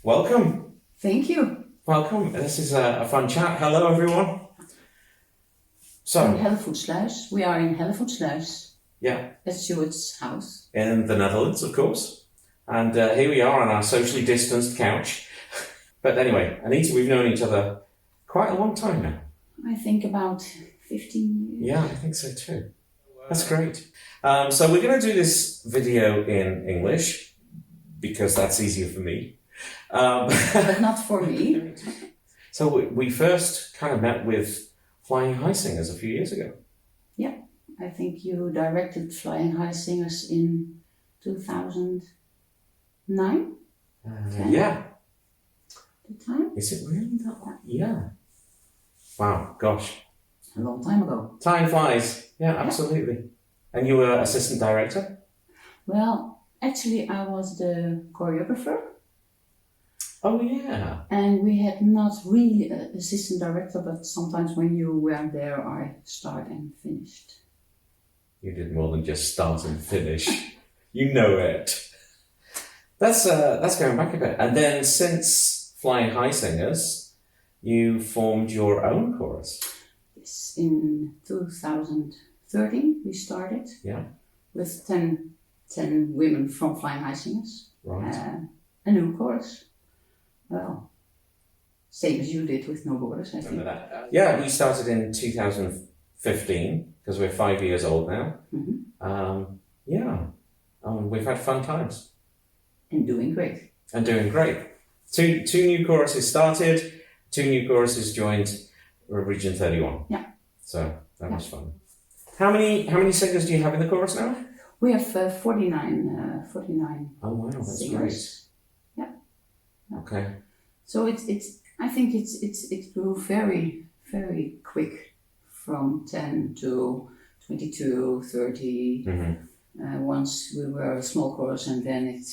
Welcome. Thank you. Welcome. This is a fun chat. Hello, everyone. So, In Hellevoetsluis. We are in Hellevoetsluis. Yeah. At Stuart's house. In the Netherlands, of course. And here we are on our socially distanced couch. But anyway, Anita, we've known each other quite a long time now. I think about 15 years. Yeah, I think so too. That's great. So we're going to do this video in English because that's easier for me. But not for me. So we first kind of met with Flying High Singers a few years ago. Yeah, I think you directed Flying High Singers in 2009? Yeah. The time? Is it really that long? Yeah. Wow, gosh. A long time ago. Time flies. Yeah, absolutely. And you were assistant director? Well, actually I was the choreographer. Oh, yeah. And we had not really an assistant director, but sometimes when you were there, I started and finished. You did more than just start and finish. You know it. That's going back a bit. And then since Flying High Singers, you formed your own chorus. Yes, in 2013 we started. Yeah. With 10 women from Flying High Singers. Right. A new chorus. Well, same as you did with No Borders, I think. Remember that? Yeah, we started in 2015 because we're 5 years old now. Mm-hmm. We've had fun times. And doing great. Two new choruses started, 2 new choruses joined Region 31. Yeah. So that was fun. How many singers do you have in the chorus now? We have 49. Oh wow, that's singers. great. Yeah. Okay. So I think it grew very, very quick from 10 to 22, 30. Mm-hmm. Once we were a small chorus and then it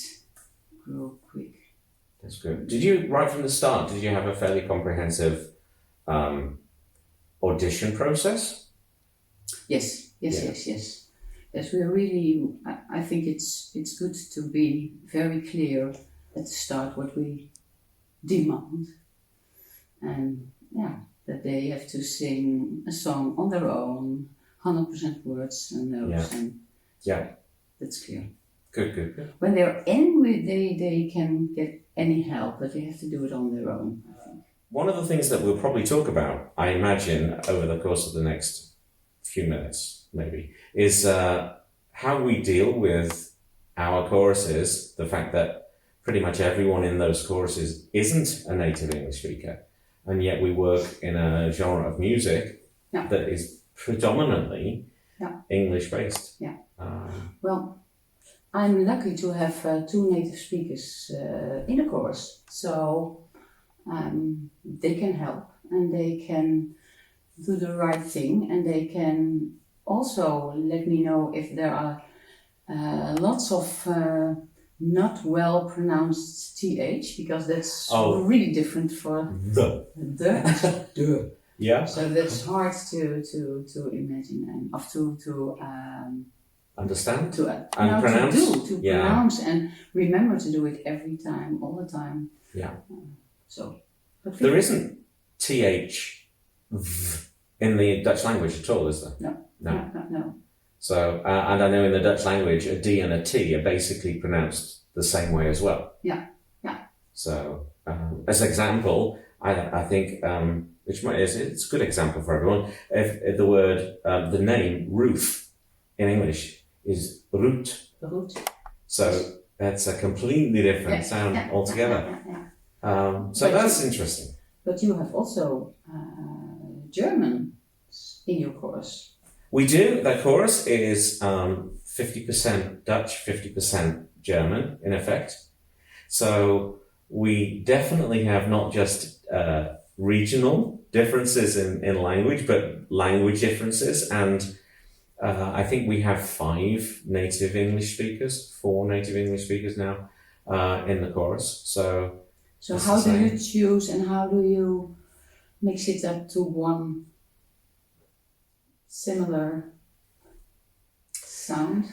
grew quick. That's good. Did you, right from the start, did you have a fairly comprehensive audition process? Yes. Yes, we really, I think it's good to be very clear at the start what we demand. And that they have to sing a song on their own, 100% words and notes. That's clear. Good. When they're in, they can get any help, but they have to do it on their own, I think. One of the things that we'll probably talk about, I imagine, over the course of the next few minutes, maybe, is how we deal with our choruses, the fact that pretty much everyone in those choruses isn't a native English speaker, and yet we work in a genre of music that is predominantly English-based. Yeah. Well, I'm lucky to have 2 native speakers in a chorus, so they can help and they can do the right thing, and they can also let me know if there are lots of not well pronounced th, because that's really different for the. Yeah. So that's hard to imagine and to understand and pronounce. To pronounce and remember to do it every time, all the time. Yeah. But there isn't th in the Dutch language at all, is there? No. So, and I know in the Dutch language, a D and a T are basically pronounced the same way as well. Yeah. So, as an example, I think, it's a good example for everyone, if the word, the name Ruth in English is Ruth. So that's a completely different sound altogether. So that's interesting. But you have also German in your chorus. We do. The chorus is 50% Dutch, 50% German, in effect. So we definitely have not just regional differences in language, but language differences. And I think we have 4 native English speakers now in the chorus. So how do you choose and how do you mix it up to one similar sound?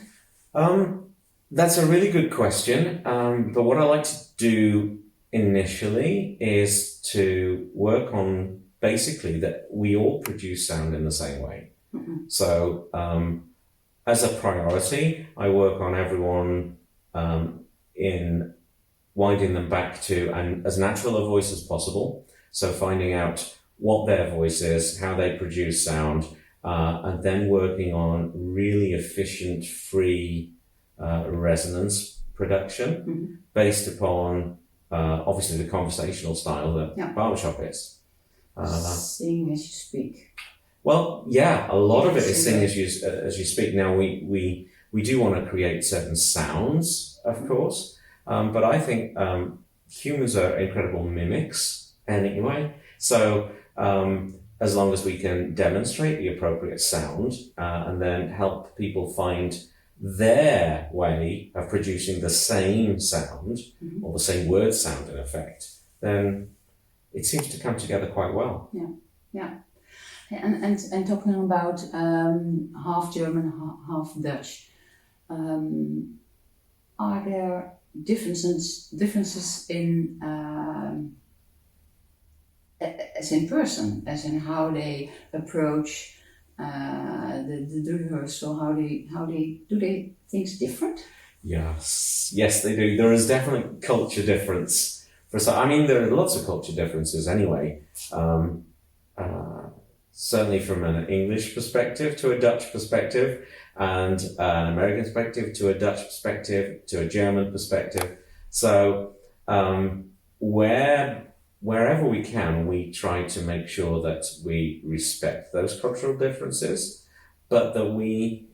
That's a really good question. But what I like to do initially is to work on basically that we all produce sound in the same way. So as a priority, I work on everyone in winding them back to as natural a voice as possible. So finding out what their voice is, how they produce sound, and then working on really efficient, free resonance production based upon obviously the conversational style that barbershop is. Sing as you speak. Well, yeah, a lot of it is sing as you speak. Now we do want to create certain sounds, of course, but I think humans are incredible mimics anyway. So as long as we can demonstrate the appropriate sound and then help people find their way of producing the same sound or the same word sound in effect, then it seems to come together quite well. Yeah. And talking about half German, half Dutch, are there differences in as in person, as in how they approach the rehearsal, how they do they things different? Yes, they do. There is definitely culture difference. I mean, there are lots of culture differences anyway. Certainly from an English perspective to a Dutch perspective, and an American perspective to a Dutch perspective to a German perspective. So wherever we can, we try to make sure that we respect those cultural differences, but that we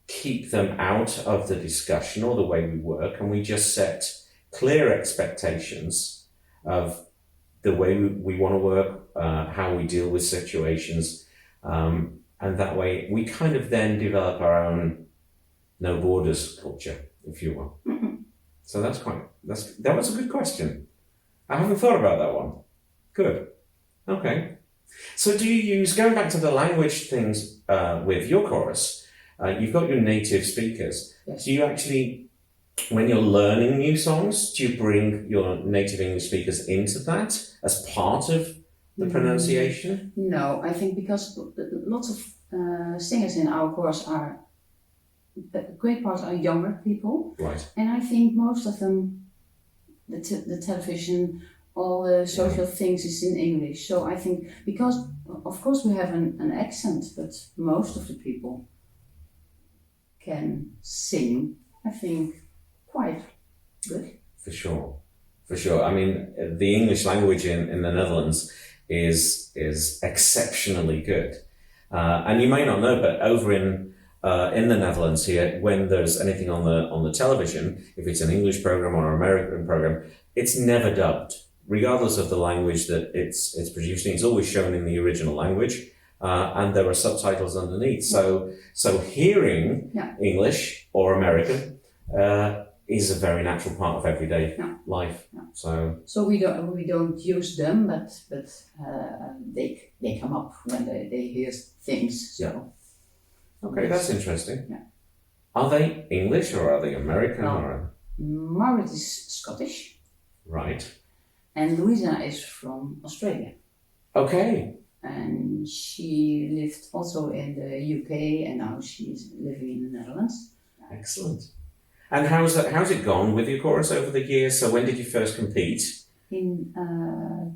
keep them out of the discussion or the way we work, and we just set clear expectations of the way we want to work, how we deal with situations, and that way we kind of then develop our own no borders culture, if you will. So that was a good question. I haven't thought about that one. Good. Okay. So do you use, going back to the language things with your chorus, you've got your native speakers. Yes. Do you actually, when you're learning new songs, do you bring your native English speakers into that as part of the pronunciation? No, I think because lots of singers in our chorus are, a great part are younger people. Right. And I think most of them, the television, all the social things is in English. So I think, because of course we have an accent, but most of the people can sing, I think, quite good. For sure. I mean, the English language in the Netherlands is exceptionally good. And you may not know, but over in the Netherlands here, when there's anything on the television, if it's an English program or an American program, it's never dubbed, regardless of the language that it's producing. It's always shown in the original language, and there are subtitles underneath. So hearing English or American is a very natural part of everyday life. So we don't use them, but they come up when they hear things. So. Okay, that's interesting. Yeah. Are they English or are they American? Or? Margaret is Scottish. Right. And Louisa is from Australia. Okay. And she lived also in the UK, and now she's living in the Netherlands. Excellent. And how's it gone with your chorus over the years? So when did you first compete? In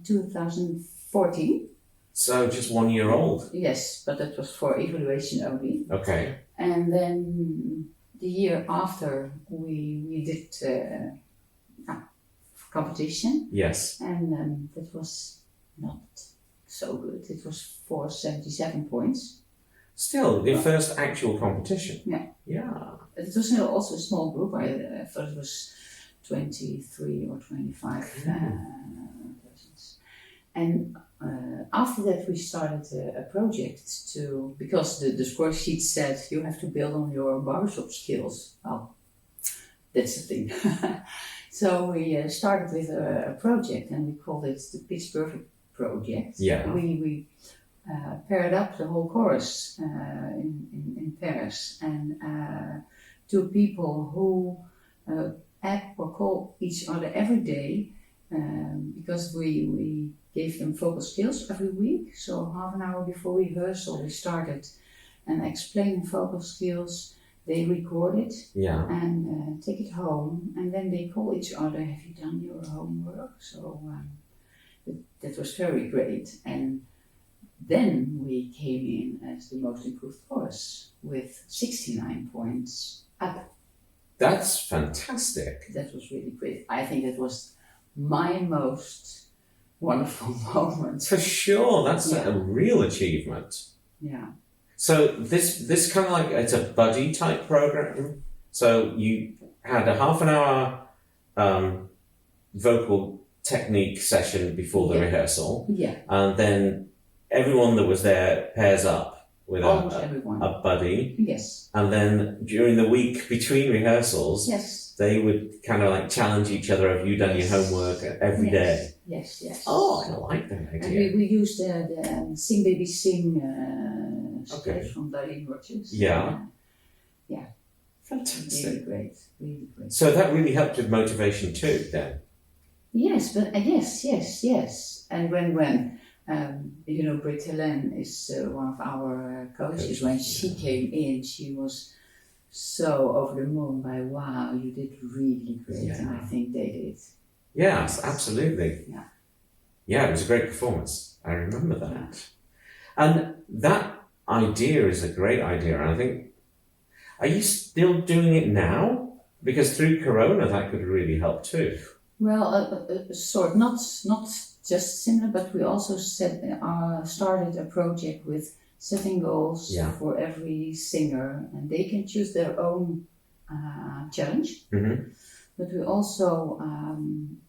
2014. So just 1 year old? Yes, but that was for evaluation only. Okay. And then the year after we did competition. Yes. And that was not so good. It was for 77 points. Still, the first actual competition? Yeah. It was also a small group. I thought it was 23 or 25 persons. And after that we started a project because the score sheet said you have to build on your barbershop skills. Well, that's the thing. So we started with a project, and we called it the Pitch Perfect Project. Yeah. We paired up the whole chorus in pairs, and two people who add or call each other every day because we gave them vocal skills every week. So half an hour before rehearsal, we started and explained vocal skills. They record it and take it home, and then they call each other. Have you done your homework? So that was very great. And then we came in as the most improved chorus with 69 points up. That's fantastic. That was really great. I think that was my most wonderful moment. For sure, that's a real achievement. Yeah. So this kind of like, it's a buddy type program. So you had a half an hour vocal technique session before the rehearsal. Yeah. And then everyone that was there pairs up with a buddy. Yes. And then during the week between rehearsals, they would kind of like challenge each other. Have you done your homework every day? Yes, yes. Oh, I like that idea. And we used the Sing Baby Sing sketch from Darlene Rogers. Yeah. Yeah. Fantastic. Really great, really great. So that really helped with motivation too, then? Yes, but yes. And when Britt Helen is one of our coaches. When she came in, she was so over the moon by, wow, you did really great. And I think they did. Yes, absolutely. Yeah, it was a great performance. I remember that. Yeah. And that idea is a great idea. And I think, are you still doing it now? Because through Corona, that could really help too. Well, not just similar, but we also started a project with setting goals for every singer, and they can choose their own challenge. Mm-hmm. But we're also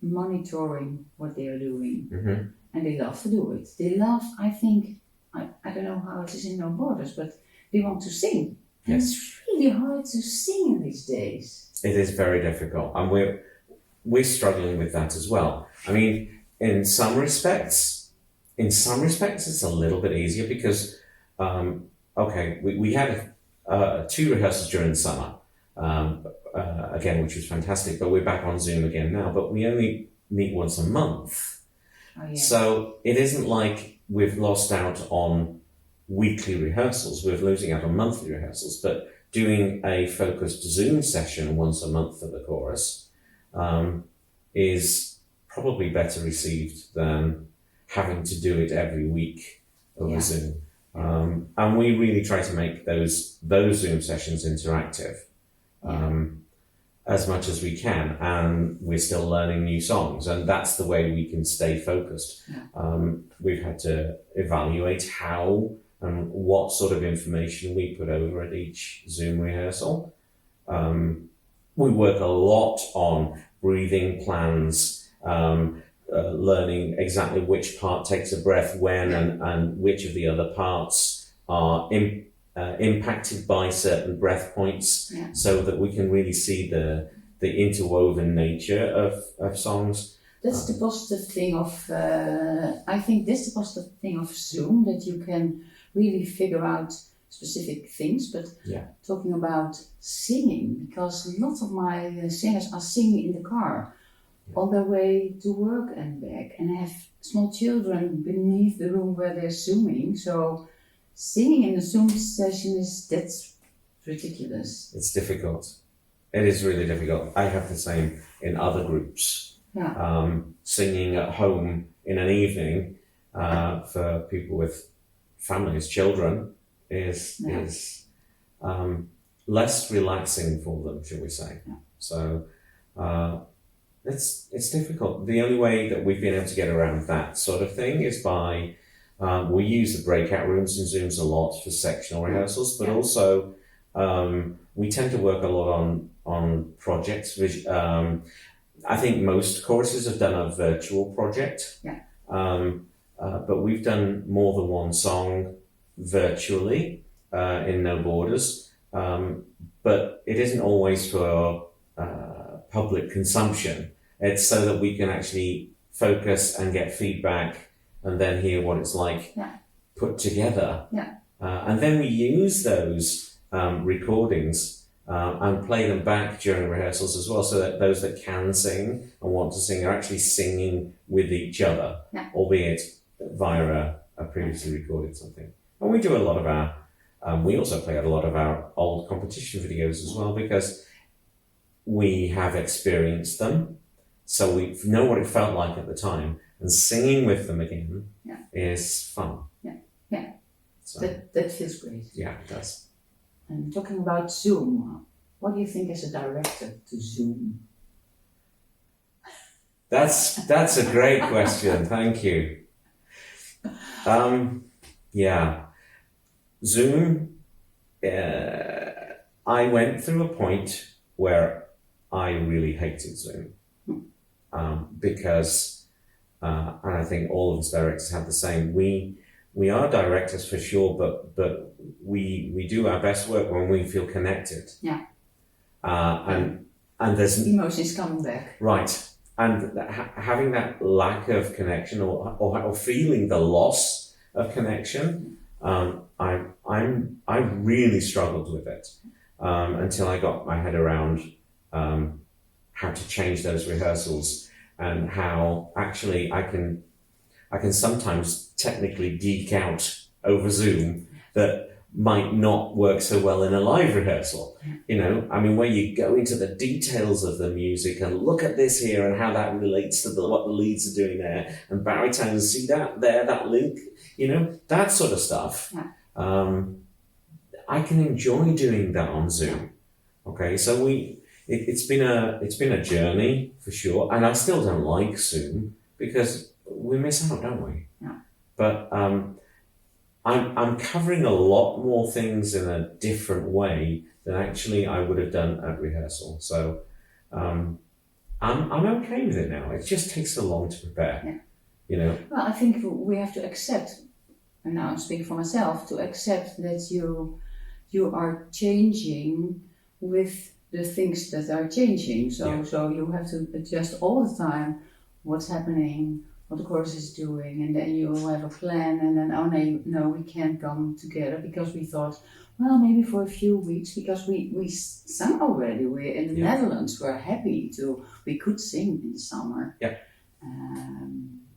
monitoring what they are doing, and they love to do it. They love, I think, I don't know how it is in No Borders, but they want to sing. And it's really hard to sing in these days. It is very difficult, and we're struggling with that as well. I mean, in some respects, it's a little bit easier because, we had 2 rehearsals during the summer, again, which was fantastic, but we're back on Zoom again now, but we only meet once a month. Oh, yeah. So it isn't like we've lost out on weekly rehearsals, we're losing out on monthly rehearsals, but doing a focused Zoom session once a month for the chorus is probably better received than having to do it every week over Zoom. And we really try to make those Zoom sessions interactive as much as we can, and we're still learning new songs, and that's the way we can stay focused. We've had to evaluate how and what sort of information we put over at each Zoom rehearsal. We work a lot on breathing plans, learning exactly which part takes a breath when, and which of the other parts are impacted by certain breath points, so that we can really see the interwoven nature of songs. That's the positive thing of, I think that's the positive thing of Zoom, that you can really figure out specific things, but talking about singing, because lots of my singers are singing in the car on their way to work and back, and have small children beneath the room where they're Zooming, so singing in a Zoom session that's ridiculous. It's difficult. It is really difficult. I have the same in other groups. Singing at home in an evening for people with families, children, is less relaxing for them, shall we say. So it's difficult. The only way that we've been able to get around that sort of thing is by we use the breakout rooms and Zooms a lot for sectional rehearsals, but also we tend to work a lot on projects. I think most choruses have done a virtual project, but we've done more than one song virtually in No Borders, but it isn't always for public consumption. It's so that we can actually focus and get feedback and then hear what it's like put together. And then we use those recordings and play them back during rehearsals as well, so that those that can sing and want to sing are actually singing with each other, albeit via a previously recorded something. And we do a lot of our, we also play a lot of our old competition videos as well, because we have experienced them, so we know what it felt like at the time, and singing with them again is fun. Yeah. So, that feels great. Yeah, it does. And talking about Zoom, what do you think as a director to Zoom? That's a great question. Thank you. Yeah, Zoom. I went through a point where I really hated Zoom, because, and I think all of us directors have the same. We are directors for sure, but we do our best work when we feel connected. Yeah. And there's emotions coming back. Right. And having that lack of connection, or feeling the loss of connection, I really struggled with it until I got my head around how to change those rehearsals, and how actually I can sometimes technically geek out over Zoom that might not work so well in a live rehearsal. You know, I mean, where you go into the details of the music and look at this here and how that relates to what the leads are doing there, and baritones, see that there, that link, you know, that sort of stuff. Yeah. I can enjoy doing that on Zoom. Okay, so it's been a journey for sure, and I still don't like Zoom because we miss out, don't we? Yeah. But I'm covering a lot more things in a different way than actually I would have done at rehearsal. So I'm okay with it now. It just takes so long to prepare. Yeah. You know. Well, I think we have to accept, and now I'm speaking for myself, to accept that you are changing with the things that are changing. So you have to adjust all the time what's happening, what the chorus is doing, and then you have a plan, and then, oh no, we can't come together because we thought, well, maybe for a few weeks, because we sang already. We're in the Netherlands, we're happy we could sing in the summer. Yeah.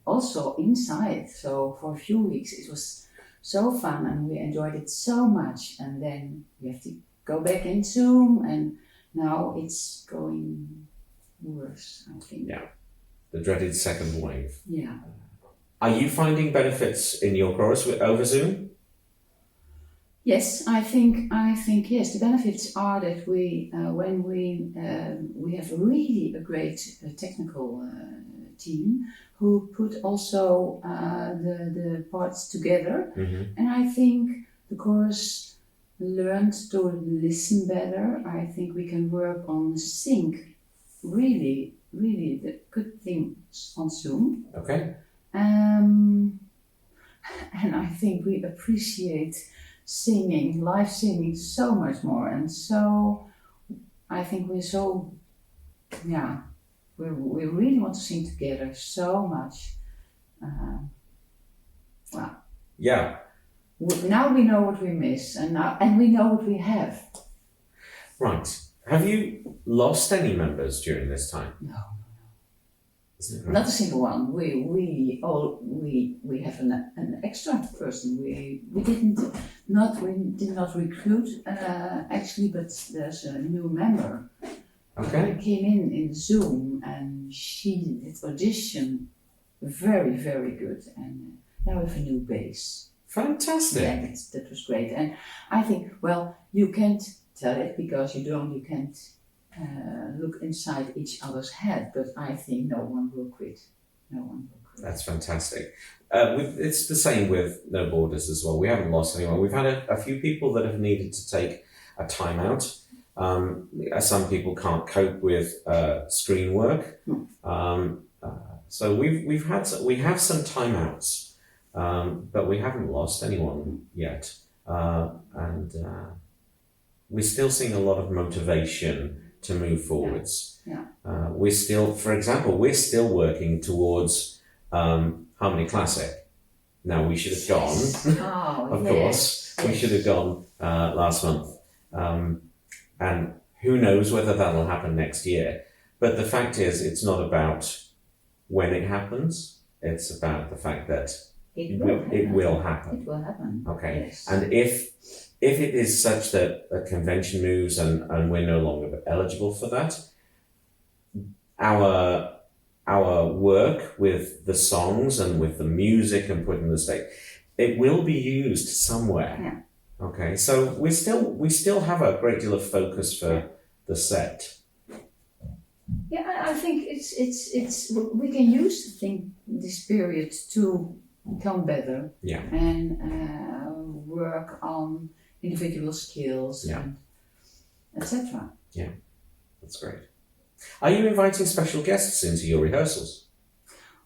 Also inside, so for a few weeks it was so fun and we enjoyed it so much, and then we have to go back in Zoom, and now it's going worse, I think. Yeah. The dreaded second wave. Yeah. Are you finding benefits in your chorus over Zoom? Yes, I think yes. The benefits are that when we have really a great technical team who put also the parts together, and I think the chorus learned to listen better. I think we can work on sync, really the good things on Zoom. Okay. And I think we appreciate live singing so much more, and so I think we really want to sing together so much. Yeah. Now we know what we miss, and we know what we have. Right. Have you lost any members during this time? No. Isn't it right? Not a single one. We have an extra person. We did not recruit actually, but there's a new member. Okay. Came in Zoom, and she did audition very, very good, and now we have a new bass. Fantastic. Yeah, that was great, and I think, well, you can't tell it because you can't look inside each other's head, but I think no one will quit. That's fantastic. It's the same with No Borders as well. We haven't lost anyone. We've had a few people that have needed to take a time out. Some people can't cope with screen work. So we have some timeouts, but we haven't lost anyone yet. And we're still seeing a lot of motivation to move forwards. Yeah. We're still working towards Harmony Classic. Now, we should have gone, of course. We should have gone last month. And who knows whether that'll happen next year. But the fact is, it's not about when it happens. It's about the fact that It will happen. it will happen. It will happen. Okay. Yes. And if it is such that a convention moves and we're no longer eligible for that, our work with the songs and with the music and putting the stage, it will be used somewhere. Yeah. Okay. So we still have a great deal of focus for the set. Yeah, I think it's we can use this period to become better. Yeah. And work on individual skills. Yeah. And etc. Yeah, that's great. Are you inviting special guests into your rehearsals?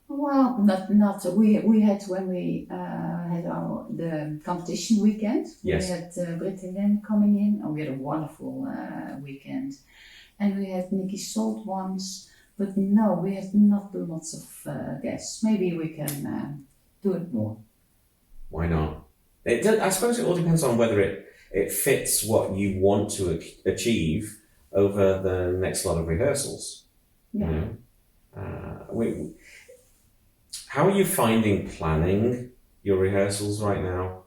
Well, not we had when we had the competition weekend. Yes. We had Britt coming in, and we had a wonderful weekend. And we had Nikki Salt once, but no, we had not lots of guests. Maybe we can do it more. Why not? I suppose it all depends on whether it fits what you want to achieve over the next lot of rehearsals. Yeah. You know? How are you finding planning your rehearsals right now?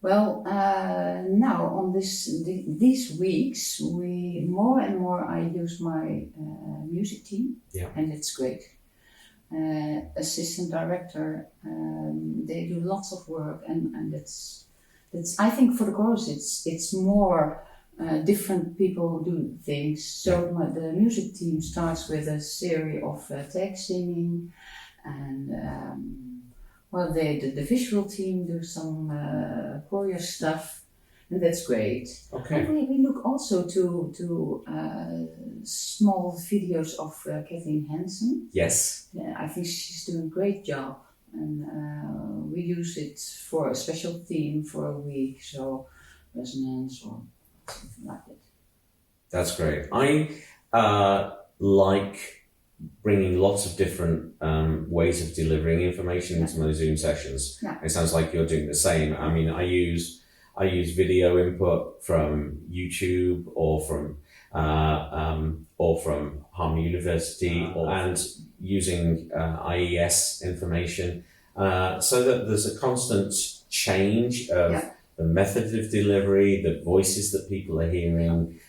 Well, now on these weeks, we more and more I use my music team, and it's great. Assistant director, they do lots of work, and it's I think for the chorus it's more different people do things. So the music team starts with a series of tag singing, and the visual team do some choreo stuff, and that's great. Okay. And we look also to small videos of Kathleen Hansen. Yes. I think she's doing a great job, and we use it for a special theme for a week, so resonance or something like that. That's great. I like bringing lots of different ways of delivering information into my Zoom sessions. Yeah. It sounds like you're doing the same. I mean, I use video input from YouTube or from Harmony University, and using IES information, so that there's a constant change of the method of delivery, the voices that people are hearing.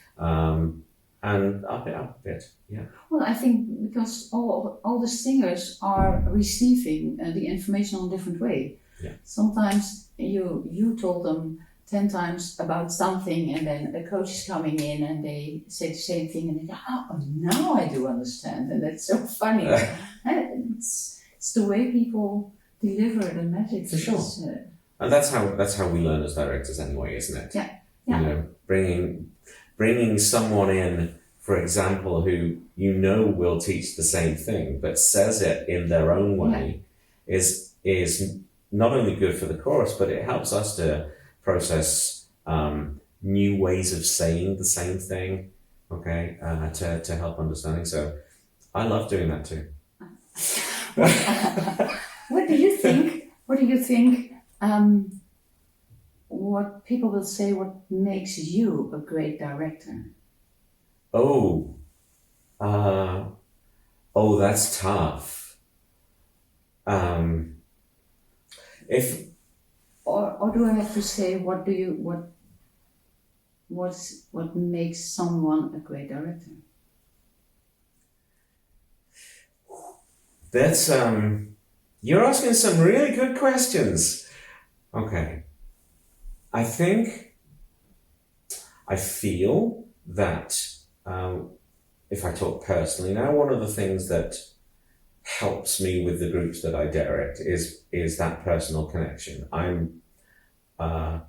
And up a bit, yeah. Well, I think because all the singers are receiving the information in a different way. Yeah. Sometimes you told them 10 times about something, and then a coach is coming in and they say the same thing, and they go, oh, now I do understand, and that's so funny. It's the way people deliver the message. For sure. And that's how we learn as directors anyway, isn't it? Yeah. You know, bringing someone in, for example, who will teach the same thing but says it in their own way, is not only good for the chorus, but it helps us to process new ways of saying the same thing, okay, to help understanding. So I love doing that too. What do you think? What people will say, what makes you a great director? Oh, that's tough. Or do I have to say what makes someone a great director? That's you're asking some really good questions. Okay. I feel that if I talk personally now, one of the things that helps me with the groups that I direct is that personal connection. I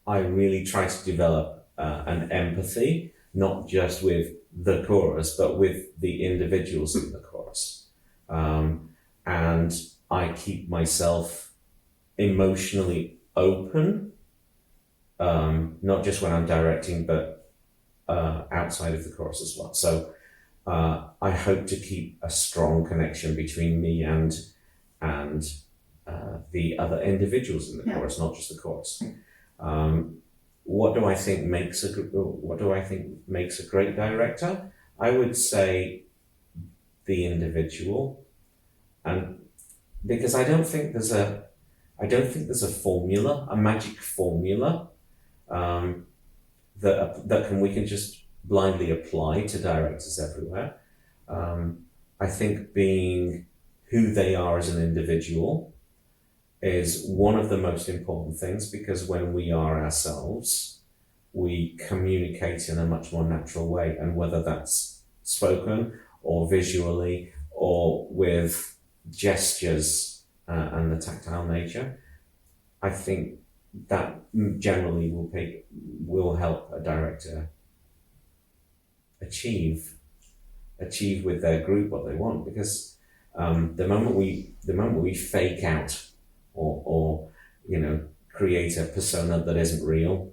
really try to develop an empathy, not just with the chorus, but with the individuals in the chorus. And I keep myself emotionally open, not just when I'm directing, but outside of the chorus as well. So I hope to keep a strong connection between me and the other individuals in the chorus, not just the chorus. what do I think makes a great director? I would say the individual, and because I don't think there's a formula, a magic formula that we can just blindly apply to directors everywhere. I think being who they are as an individual is one of the most important things, because when we are ourselves, we communicate in a much more natural way, and whether that's spoken or visually or with gestures and the tactile nature, I think that generally will help a director achieve with their group what they want, because the moment we fake out or create a persona that isn't real,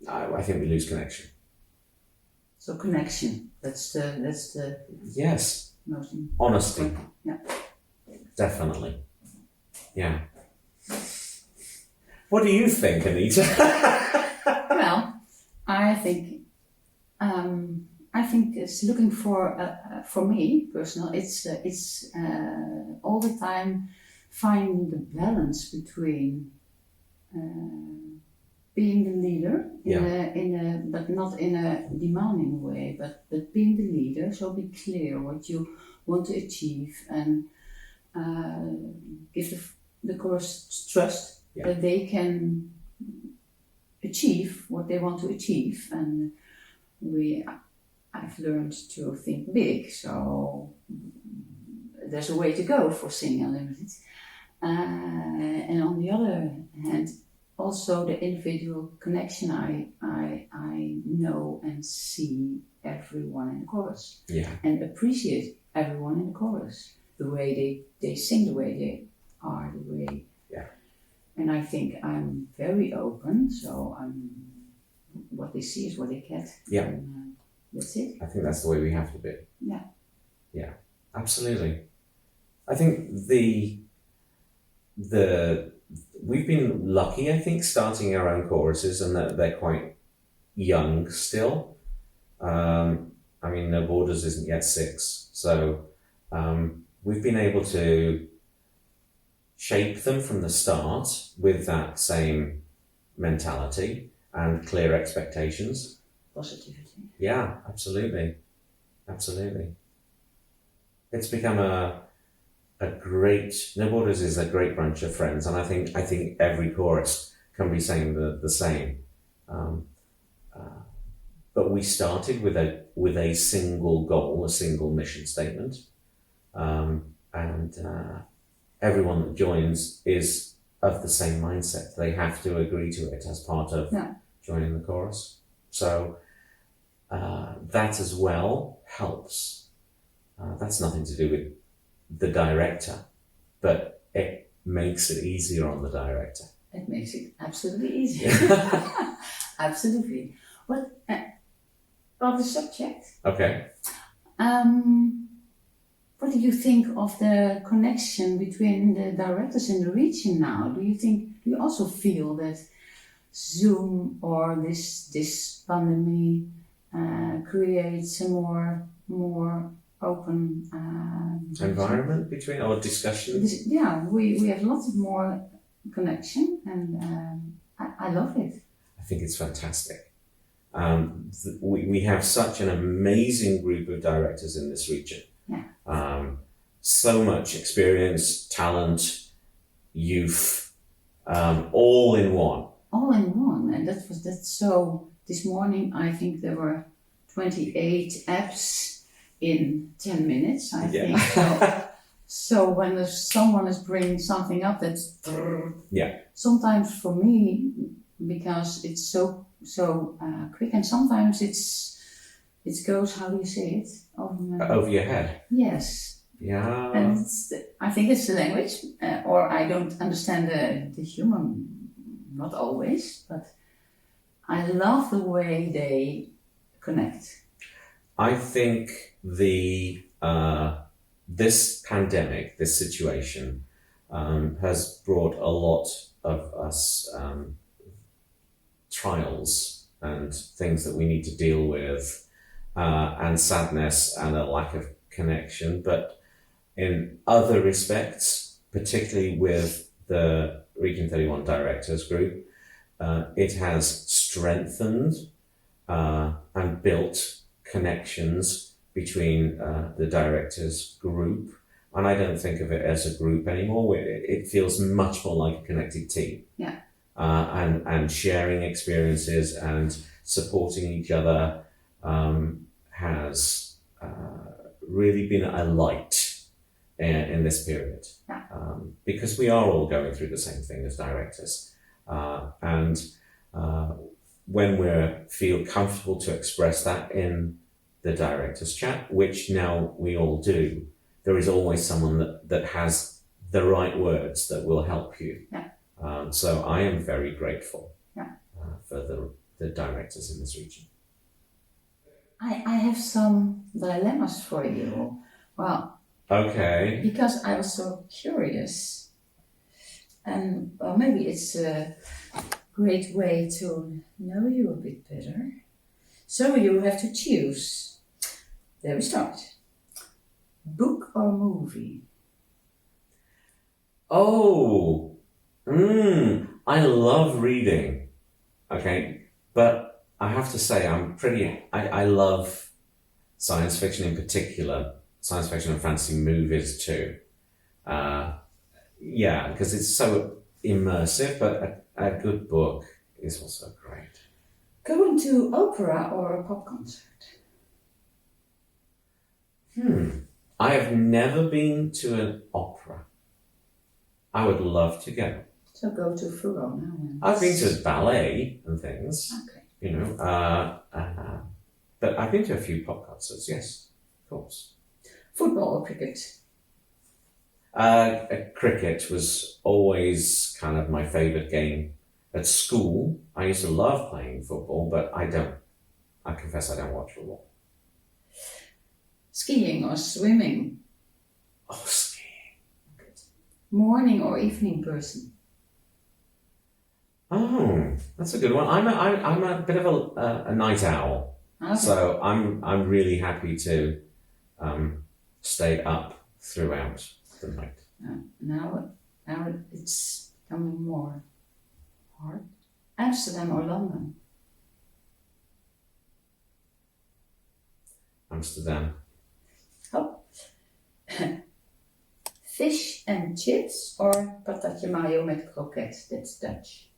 I think we lose connection. So connection, that's the Yes. most important. Honesty. Yeah. Definitely. Yeah. What do you think, Anita? Well, I think it's looking for me personal. It's all the time finding the balance between being the leader but not in a demanding way, but being the leader. So be clear what you want to achieve, and give the chorus trust that they can achieve what they want to achieve. And I've learned to think big, so there's a way to go for Sing Unlimited. And on the other hand, also the individual connection. I know and see everyone in the chorus, and appreciate everyone in the chorus, the way they sing, the way they are, the way. And I think I'm very open, so what they see is what they get. Yeah. And, that's it. I think that's the way we have to be. Yeah. Yeah, absolutely. I think we've been lucky, I think, starting our own choruses, and that they're quite young still. I mean, No Borders isn't yet 6, so we've been able to shape them from the start with that same mentality and clear expectations. Positivity. Yeah, absolutely. It's become a great, No Borders is a great bunch of friends, and I think every chorus can be saying the same. But we started with a single goal, a single mission statement, and everyone that joins is of the same mindset. They have to agree to it as part of joining the chorus. So that as well helps. That's nothing to do with the director, but it makes it easier on the director. It makes it absolutely easier. Absolutely. What about the subject? Okay. What do you think of the connection between the directors in the region now? Do you also feel that Zoom or this pandemic creates a more open environment between our discussions? We have lots of more connection, and I love it. I think it's fantastic. We have such an amazing group of directors in this region. So much experience, talent, youth, all in one. All in one, and that's so. This morning, I think there were 28 apps in 10 minutes. I think so. So when someone is bringing something up, that's sometimes for me, because it's so quick, and sometimes it goes, how do you say it? Over your head. Yes. Yeah. And I think it's the language, or I don't understand the humor, not always, but I love the way they connect. I think this pandemic, this situation, has brought a lot of us trials and things that we need to deal with, and sadness and a lack of connection. But in other respects, particularly with the Region 31 Directors Group, it has strengthened and built connections between the directors group. And I don't think of it as a group anymore. It feels much more like a connected team. Yeah. And sharing experiences and supporting each other has really been a light in this period. Yeah. Because we are all going through the same thing as directors. And when we feel comfortable to express that in the directors chat, which now we all do, there is always someone that has the right words that will help you. Yeah. So I am very grateful for the directors in this region. I have some dilemmas for you. Well, okay. Because I was so curious. And well, maybe it's a great way to know you a bit better. So you have to choose. There we start. Book or movie? Oh, I love reading. Okay, but I have to say I love science fiction in particular, science fiction and fantasy movies too. Yeah, because it's so immersive, but a good book is also great. Going to opera or a pop concert? I have never been to an opera. I would love to go. So go to Verona. I've been to ballet and things, Okay. But I've been to a few pop concerts, yes, of course. Football or cricket? Cricket was always kind of my favourite game. At school, I used to love playing football, but I confess I don't watch football. Skiing or swimming? Oh, skiing. Good. Morning or evening person? Oh, that's a good one. I'm a bit of a night owl, Okay. so I'm really happy to stay up throughout the night. Now it's becoming more hard. Amsterdam or London? Amsterdam. Oh. Fish and chips or patatje mayo met kroket? That's Dutch.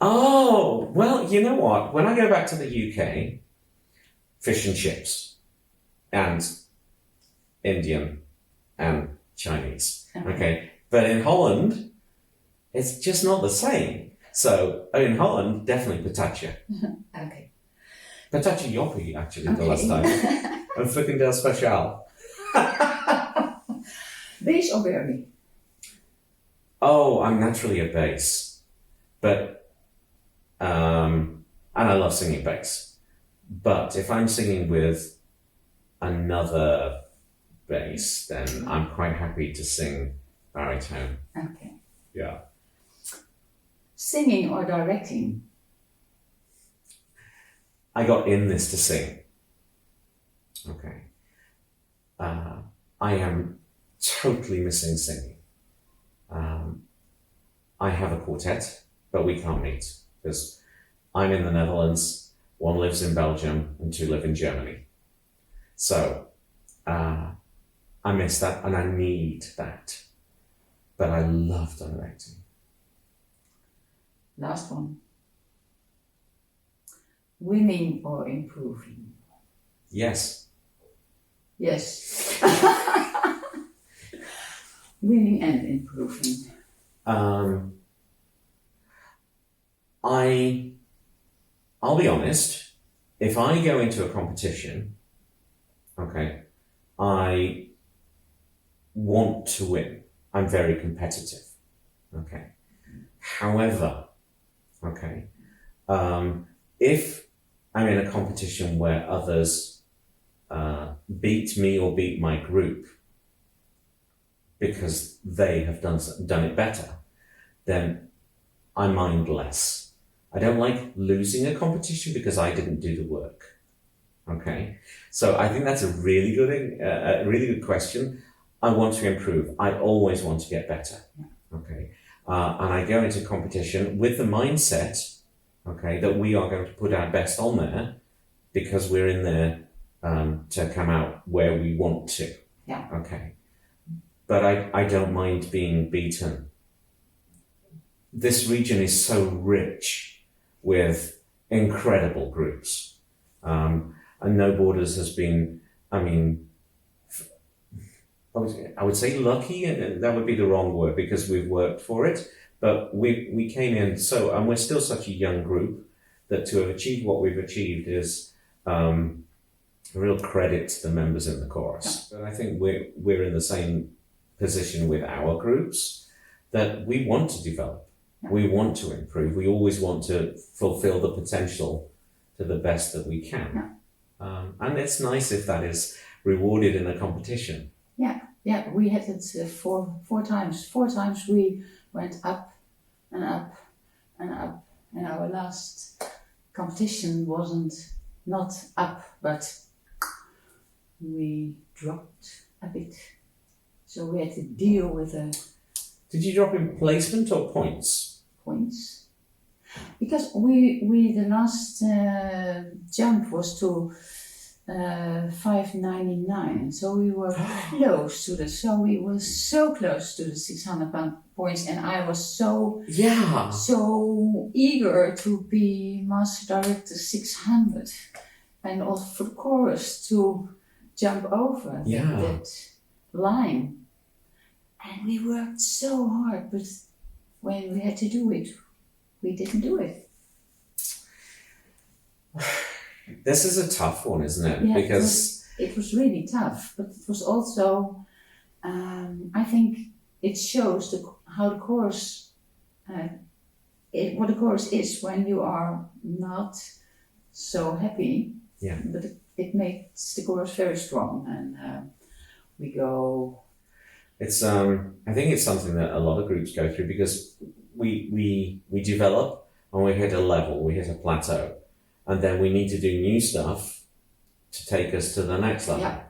Oh, well, you know what? When I go back to the UK, fish and chips and Indian and Chinese. Okay. But in Holland, it's just not the same. So in Holland, definitely patatje. Okay. Patatje joppie, actually, the last time. And frikandel speciaal. Bass or berry? Oh, I'm naturally a bass. But, and I love singing bass. But if I'm singing with another bass, then I'm quite happy to sing baritone. Okay. Yeah. Singing or directing? I got in this to sing. Okay. I am totally missing singing. I have a quartet, but we can't meet because I'm in the Netherlands, one lives in Belgium, and two live in Germany. So I miss that and I need that. But I love directing. Last one. Winning or improving? Yes. Yes. Winning and improving. I'll be honest, if I go into a competition, okay, I want to win. I'm very competitive. Okay. However, okay, if I'm in a competition where others beat me or beat my group because they have done it better, then I mind less. I don't like losing a competition because I didn't do the work. Okay, so I think that's a really good question. I want to improve. I always want to get better. Okay, and I go into competition with the mindset, okay, that we are going to put our best on there because we're in there to come out where we want to. Yeah. Okay, but I don't mind being beaten. This region is so rich with incredible groups. And No Borders has been, I would say lucky, and that would be the wrong word because we've worked for it, but we came in and we're still such a young group that to have achieved what we've achieved is a real credit to the members in the chorus. But I think we're in the same position with our groups that we want to develop. We want to improve. We always want to fulfill the potential to the best that we can. And it's nice if that is rewarded in a competition. Yeah, we had it four times. 4 times we went up and up and up. And our last competition wasn't not up, but we dropped a bit. So we had to deal with the Did you drop in placement or points? Points. Because we the last jump was to 599, so we were close to we were so close to the 600 points, and I was so eager to be master director 600, and also for the chorus to jump over that line, and we worked so hard, but when we had to do it, we didn't do it. This is a tough one, isn't it? Yeah, because it was really tough, but it was also, I think it shows how the chorus, what the chorus is when you are not so happy. Yeah. But it makes the chorus very strong, and we go. It's I think it's something that a lot of groups go through because we develop and we hit a level, we hit a plateau. And then we need to do new stuff to take us to the next level. Yeah.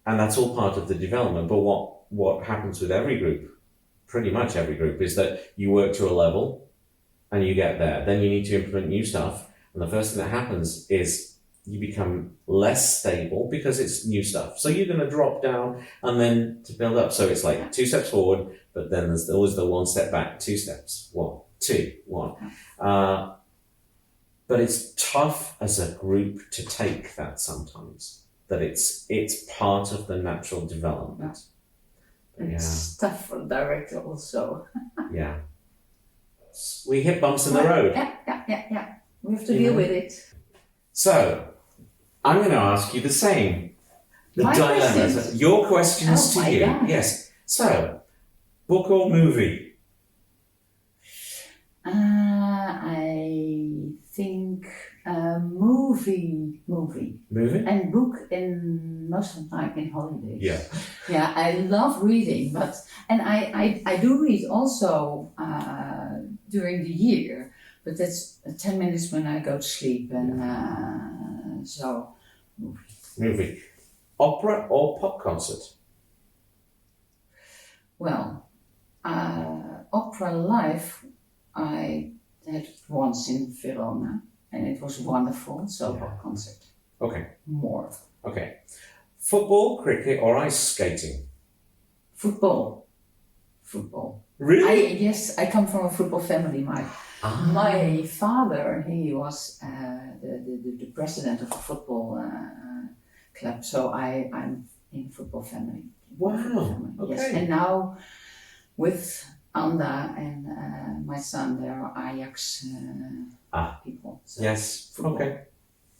And that's all part of the development. But what happens with every group, pretty much every group, is that you work to a level and you get there. Then you need to implement new stuff. And the first thing that happens is you become less stable because it's new stuff. So you're going to drop down and then to build up. So it's like 2 steps forward, but then there's always the 1 step back, 2 steps, 1, 2, 1. But it's tough as a group to take that sometimes. That it's part of the natural development. It's tough for the director also. Yeah. We hit bumps in the road. Yeah. We have to deal with it. So, I'm going to ask you the same. The My dilemmas. questions? Your questions to you. God. Yes. So, book or movie? I think movie. Movie? And book in most of the time in holidays. Yeah. Yeah, I love reading, and I do read also during the year, but that's 10 minutes when I go to sleep, and so Movie. Opera or pop concert? Well, opera live I had once in Verona, and it was wonderful. So pop concert. Okay. More. Okay. Football, cricket, or ice skating? Football. Really? Yes, I come from a football family. My father, he was the president of a football club, so I'm in football family. Wow. Football family, Okay. yes. And now with Anda and my son, they are Ajax people. So Yes. football.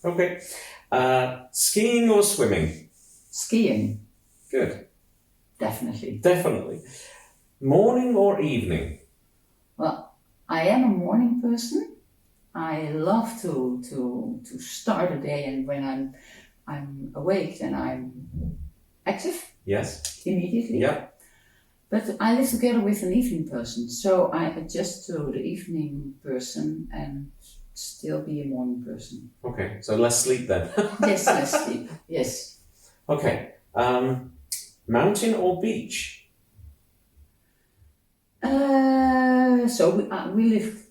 Okay. Skiing or swimming? Skiing, Good. definitely. Morning or evening? Well, I am a morning person. I love to start a day, and when I'm awake and I'm active Yes. immediately. Yeah. But I live together with an evening person, so I adjust to the evening person and still be a morning person. Okay, so less sleep then. Yes, less sleep. Yes. Okay, mountain or beach? So we live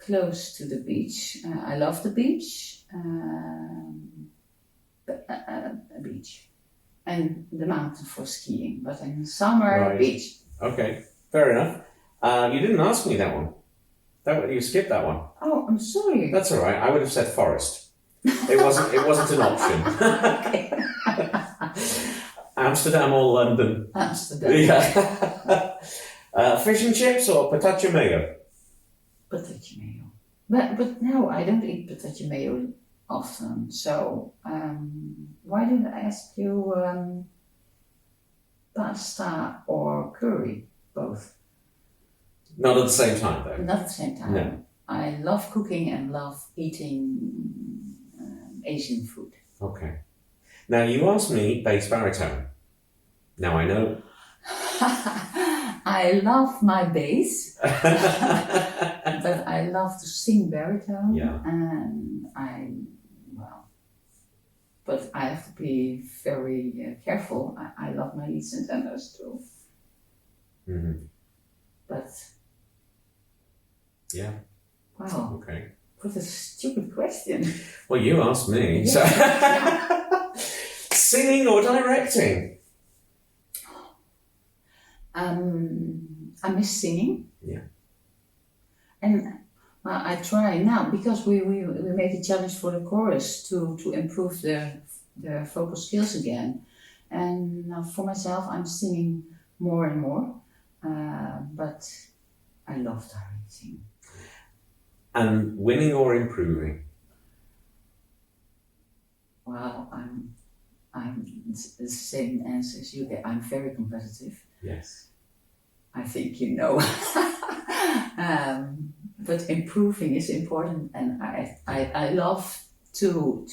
close to the beach. I love the beach. A beach. And the mountain for skiing, but in summer, Right. beach. Okay, fair enough. You didn't ask me that one. You skipped that one. Oh, I'm sorry. That's all right. I would have said forest. It wasn't an option. Okay. Amsterdam or London? Amsterdam. Yeah. Fish and chips or patatja mayo? Patatja mayo. But no, I don't eat patatja mayo often. So why did I ask you pasta or curry? Both. Not at the same time, though. Not at the same time. No. I love cooking and love eating Asian food. Okay. Now you asked me bass baritone. Now I know. I love my bass, but I love to sing baritone. Yeah. And but I have to be very careful. I love my leads and tenors too. Mm-hmm. But Yeah. wow, Okay. what a stupid question. Well, you asked me. So. Singing or directing? I miss singing. Yeah. And I try now because we made a challenge for the chorus to improve their vocal skills again. And now for myself, I'm singing more and more. But I love directing. And winning or improving? Well, I'm the same answer as you. I'm very competitive. Yes. I think you know. But improving is important, and I love to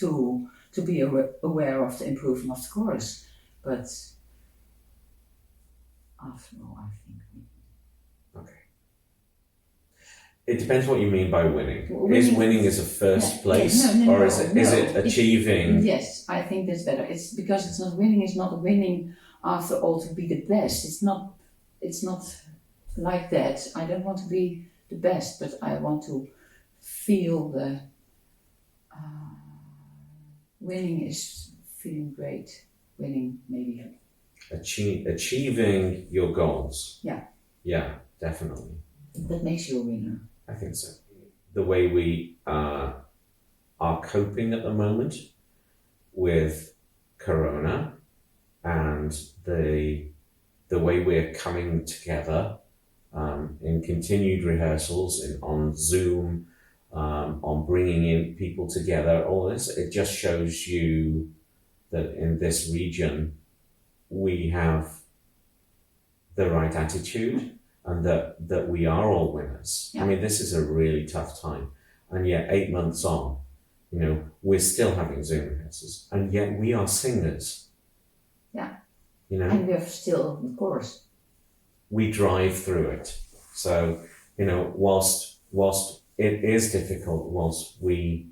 be aware of the improvement of the chorus. But after all, I think. Okay. It depends what you mean by winning. Winning. Is winning as a first place, or is it achieving? Yes, I think that's better. It's because it's not winning. It's not winning after all to be the best. It's not like that. I don't want to be the best, but I want to feel the winning is feeling great. Winning maybe. Achieving your goals. Yeah. Yeah, definitely. That makes you a winner. I think so. The way we are coping at the moment with Corona and the way we're coming together in continued rehearsals, on Zoom, on bringing in people together, all this, it just shows you that in this region we have the right attitude and that we are all winners. Yeah. I mean, this is a really tough time, and yet 8 months on, we're still having Zoom rehearsals, and yet we are singers. Yeah. And we have still the chorus. We drive through it. So, whilst it is difficult, whilst we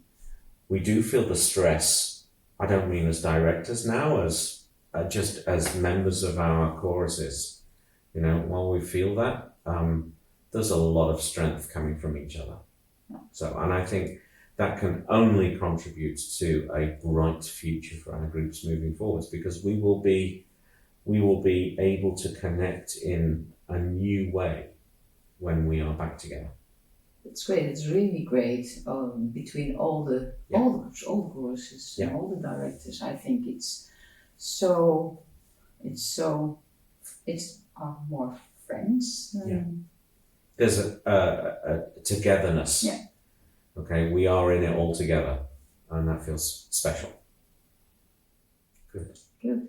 do feel the stress, I don't mean as directors now, as just as members of our choruses, while we feel that, there's a lot of strength coming from each other. Yeah. So, and I think that can only contribute to a bright future for our groups moving forwards, because we will be able to connect in a new way when we are back together. It's great. It's really great between all the choruses and all the directors. I think it's more friends. There's a togetherness. Yeah. Okay, we are in it all together, and that feels special. Good. Good.